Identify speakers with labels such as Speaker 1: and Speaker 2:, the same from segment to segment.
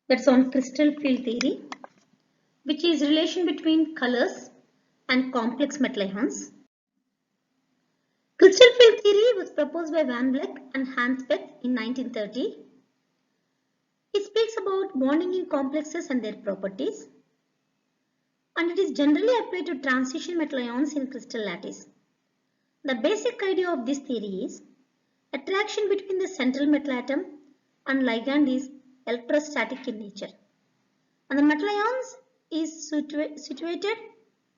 Speaker 1: That's on crystal field theory, which is relation between colors and complex metal ions. Crystal field theory was proposed by Van Vleck and Hans Bethe in 1930. It speaks about bonding in complexes and their properties, and it is generally applied to transition metal ions in crystal lattice. The basic idea of this theory is attraction between the central metal atom and ligand is electrostatic in nature, and the metal ions is situated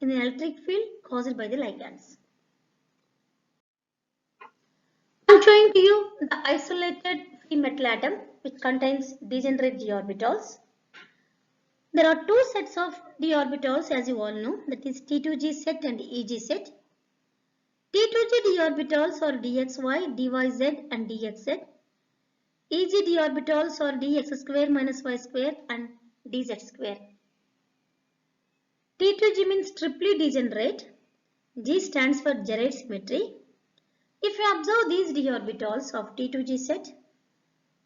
Speaker 1: in an electric field caused by the ligands. I am showing to you the isolated free metal atom which contains degenerate d orbitals. There are two sets of d orbitals as you all know, that is T2g set and EG set. T2g d orbitals are dxy, dyz and dxz. EG d orbitals are dx square minus y square and dz square. T2g means triply degenerate. G stands for Gerard symmetry. If you observe these d orbitals of T2g set,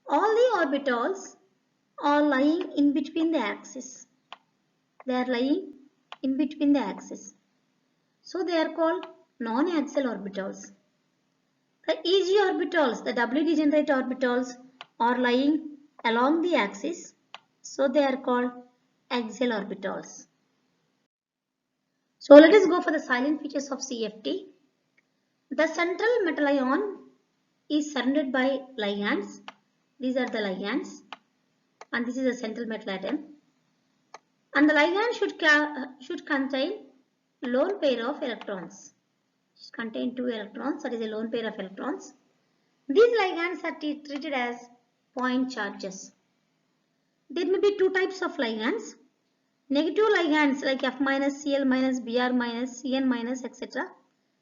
Speaker 1: all the orbitals are lying in between the axis. They are lying in between the axis. So they are called non-axial orbitals. The EG orbitals, the doubly degenerate orbitals, are lying along the axis. So they are called axial orbitals. So let us go for the silent features of CFT. The central metal ion is surrounded by ligands. These are the ligands, and this is the central metal atom. And the ligand should contain lone pair of electrons. It should contain 2 electrons, that is a lone pair of electrons. These ligands are treated as point charges. There may be two types of ligands. Negative ligands like F minus, Cl minus, Br minus, Cn minus, etc.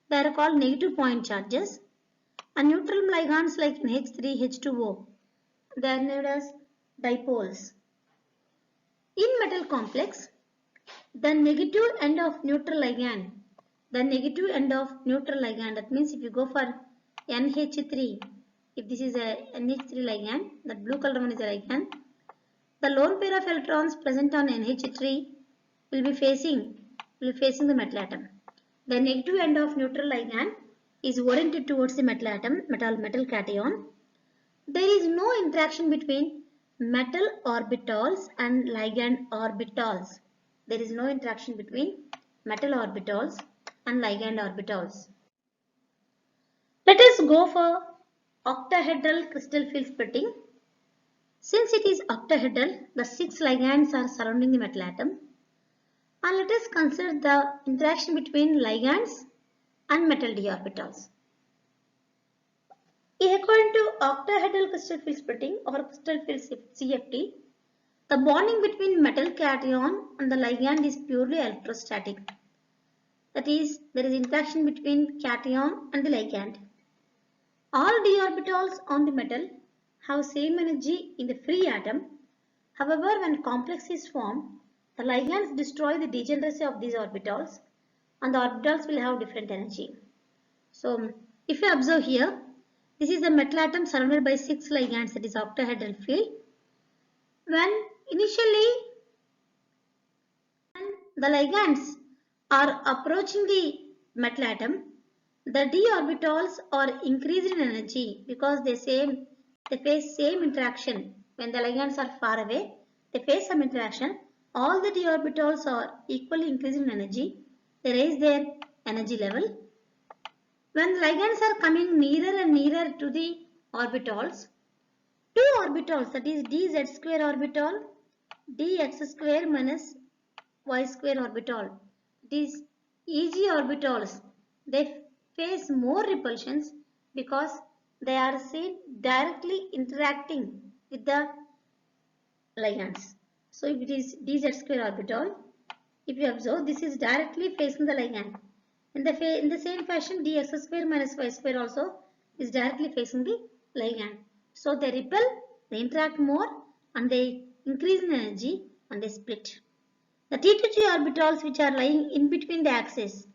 Speaker 1: They are called negative point charges. And neutral ligands like NH3, H2O, they are known as dipoles. In metal complex, the negative end of neutral ligand, that means if you go for NH3, if this is a NH3 ligand, that blue color one is a ligand, the lone pair of electrons present on NH3 will be facing the metal atom. The negative end of neutral ligand is oriented towards the metal atom, metal cation. There is no interaction between metal orbitals and ligand orbitals. There is no interaction between metal orbitals and ligand orbitals. Let us go for octahedral crystal field splitting. Since it is octahedral, the 6 ligands are surrounding the metal atom. And let us consider the interaction between ligands and metal d orbitals. According to octahedral crystal field splitting or crystal field CFT, the bonding between metal cation and the ligand is purely electrostatic. That is, there is interaction between cation and the ligand. All d orbitals on the metal have same energy in the free atom. However, when complex is formed, the ligands destroy the degeneracy of these orbitals and the orbitals will have different energy. So, if you observe here, this is a metal atom surrounded by 6 ligands, that is octahedral field. When initially the ligands are approaching the metal atom, the d orbitals are increased in energy because they face same interaction. When the ligands are far away, they face some interaction. All the d orbitals are equally increased in energy. They raise their energy level. When ligands are coming nearer and nearer to the orbitals, two orbitals, that is dz square orbital, dx square minus y square orbital, these EG orbitals, they face more repulsions because they are seen directly interacting with the ligands. So if it is dz square orbital, if you observe, this is directly facing the ligand. In the same fashion, dx square minus y square also is directly facing the ligand. So they repel, they interact more, and they increase in energy and they split. The T2g orbitals which are lying in between the axis,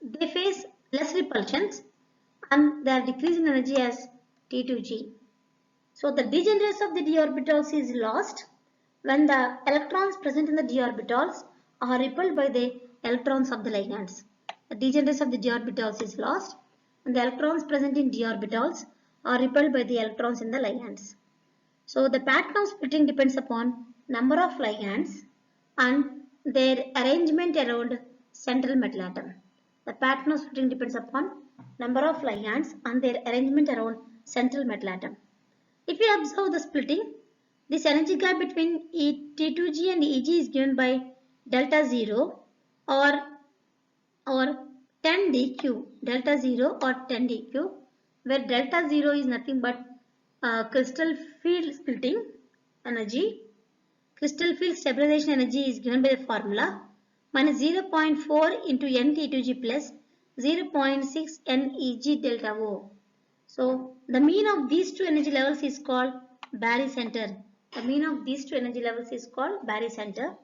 Speaker 1: they face less repulsions and they are decreasing energy as T2G. So the degeneration of the d orbitals is lost when the electrons present in the d orbitals are repelled by the electrons of the ligands. The degeneration of the d orbitals is lost when the electrons present in d orbitals are repelled by the electrons in the ligands. So the pattern of splitting depends upon number of ligands and their arrangement around central metal atom. The pattern of splitting depends upon number of ligands and their arrangement around central metal atom. If we observe the splitting, this energy gap between T2G and EG is given by delta 0 or 10 dq, delta 0 or 10 dq, where delta 0 is nothing but crystal field splitting energy. Crystal field stabilization energy is given by the formula minus 0.4 into N-T2G plus 0.6 NEG delta O. So the mean of these two energy levels is called barycenter. The mean of these two energy levels is called barycenter.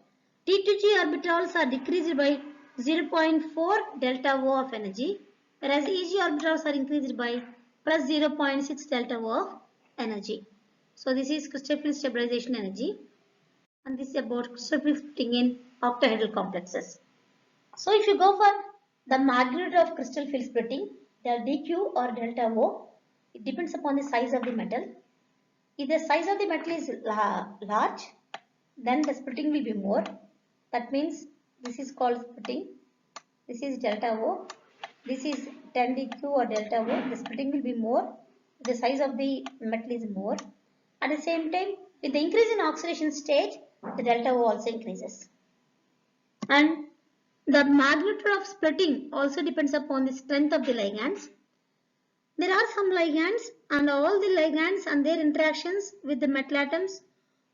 Speaker 1: T2G orbitals are decreased by 0.4 delta O of energy, whereas EG orbitals are increased by plus 0.6 delta O of energy. So this is crystal field stabilization energy, and this is about crystal field splitting in octahedral complexes. So if you go for the magnitude of crystal field splitting, the dq or delta O, it depends upon the size of the metal. If the size of the metal is large, then the splitting will be more. That means this is called splitting. This is delta O. This is 10 dq or delta O. The splitting will be more. The size of the metal is more. At the same time, with the increase in oxidation stage, the delta O also increases. And the magnitude of splitting also depends upon the strength of the ligands. There are some ligands, and all the ligands and their interactions with the metal atoms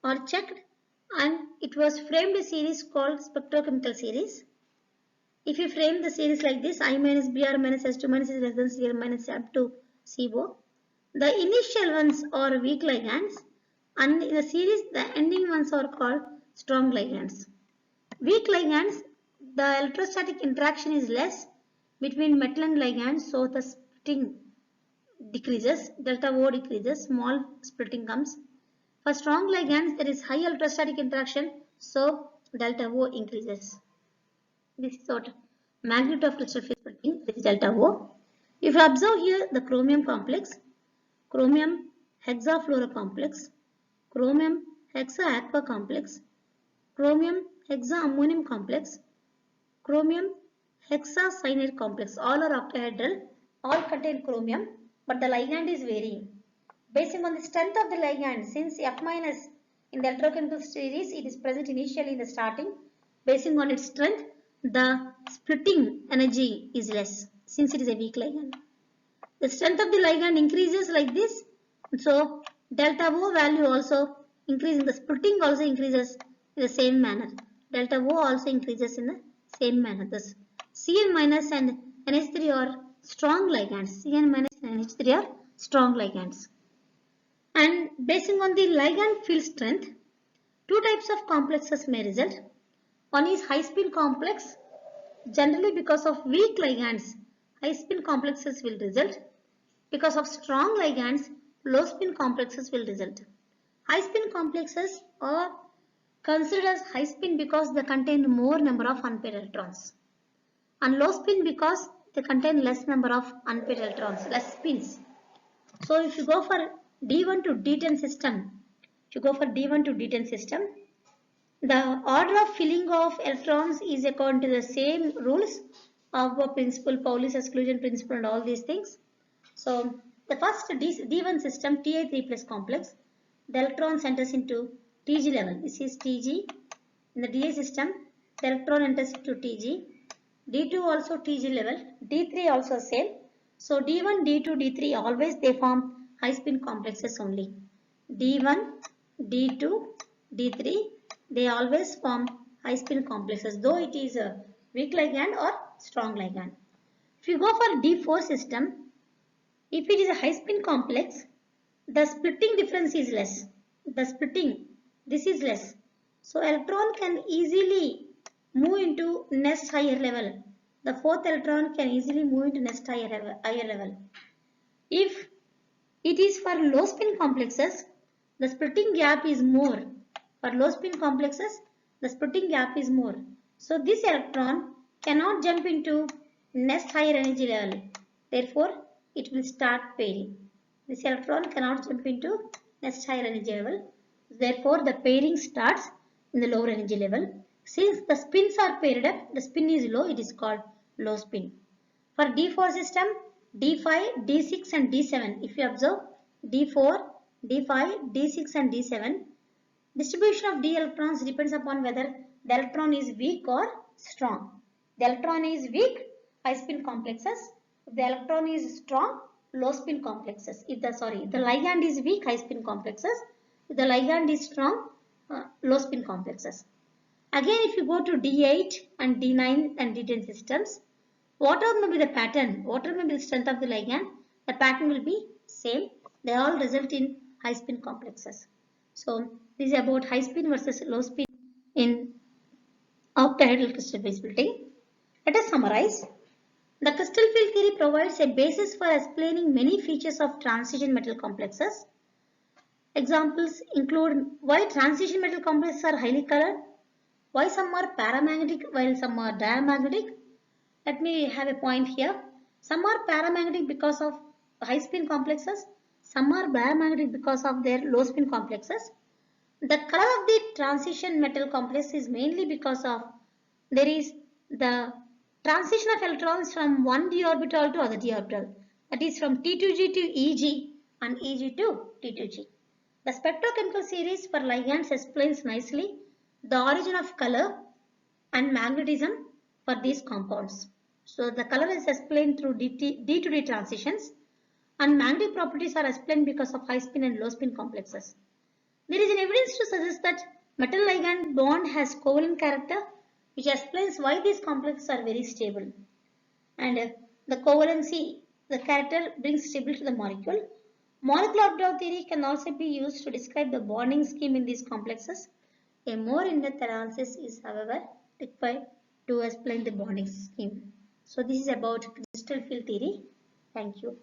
Speaker 1: are checked, and it was framed a series called spectrochemical series. If you frame the series like this, I minus Br minus S2 minus is less than Cl minus up to CO, the initial ones are weak ligands, and in the series the ending ones are called strong ligands. Weak ligands, the electrostatic interaction is less between metal and ligands, so the splitting decreases, delta O decreases, small splitting comes. For strong ligands, there is high electrostatic interaction, so delta O increases. This is what magnitude of crystal field splitting, this is delta O. If you observe here the chromium complex, chromium hexafluoro complex, chromium hexa-aqua complex, chromium hexaammonium complex, chromium hexacyanide complex, all are octahedral, all contain chromium, but the ligand is varying. Based on the strength of the ligand, since F minus in the electrochemical series, it is present initially in the starting, based on its strength, the splitting energy is less, since it is a weak ligand. The strength of the ligand increases like this, so delta O value also increases, the splitting also increases in the same manner. Delta O also increases in the same manner. Thus, Cn minus and NH3 are strong ligands. Cn minus and NH3 are strong ligands. And based on the ligand field strength, two types of complexes may result. One is high spin complex. Generally, because of weak ligands, high spin complexes will result. Because of strong ligands, low spin complexes will result. High spin complexes are considered as high spin because they contain more number of unpaired electrons, and low spin because they contain less number of unpaired electrons, less spins. So if you go for D1 to D10 system, the order of filling of electrons is according to the same rules of a principle, Pauli's exclusion principle and all these things. So the first D1 system, Ta3 plus complex, the electron enters into Tg level. This is Tg. In the Da system, the electron enters into Tg. D2 also Tg level. D3 also same. So D1, D2, D3 always they form high spin complexes only. D1, D2, D3 they always form high spin complexes, though it is a weak ligand or strong ligand. If you go for D4 system, if it is a high spin complex, the splitting difference is less. This is less. So electron can easily move into next higher level. The fourth electron can easily move into next higher level. If It is for low spin complexes, the splitting gap is more. For low spin complexes, the splitting gap is more. So this electron cannot jump into next higher energy level. Therefore, it will start pairing. This electron cannot jump into next higher energy level. Therefore, the pairing starts in the lower energy level. Since the spins are paired up, the spin is low, it is called low spin. For D4 system, D5, D6 and D7, if you observe D4, D5, D6 and D7, distribution of d electrons depends upon whether the electron is weak or strong. The electron is weak, high spin complexes. If the electron is strong, low spin complexes. If the ligand is weak, high spin complexes. If the ligand is strong, low spin complexes. Again, if you go to D8 and D9 and D10 systems, whatever may be the pattern, whatever may be the strength of the ligand, the pattern will be same. They all result in high spin complexes. So this is about high spin versus low spin in octahedral crystal phase splitting. Let us summarize. The crystal field theory provides a basis for explaining many features of transition metal complexes. Examples include why transition metal complexes are highly colored, why some are paramagnetic while some are diamagnetic. Let me have a point here. Some are paramagnetic because of high spin complexes, some are diamagnetic because of their low spin complexes. The color of the transition metal complex is mainly because of there is the transition of electrons from one d orbital to other d orbital, that is from T2g to Eg and Eg to T2g. The spectrochemical series for ligands explains nicely the origin of color and magnetism for these compounds. So the color is explained through D to D transitions, and magnetic properties are explained because of high spin and low spin complexes. There is an evidence to suggest that metal ligand bond has covalent character, which explains why these complexes are very stable. And the covalency, the character brings stability to the molecule. Molecular orbital theory can also be used to describe the bonding scheme in these complexes. A more in-depth analysis is, however, required to explain the bonding scheme. So this is about crystal field theory. Thank you.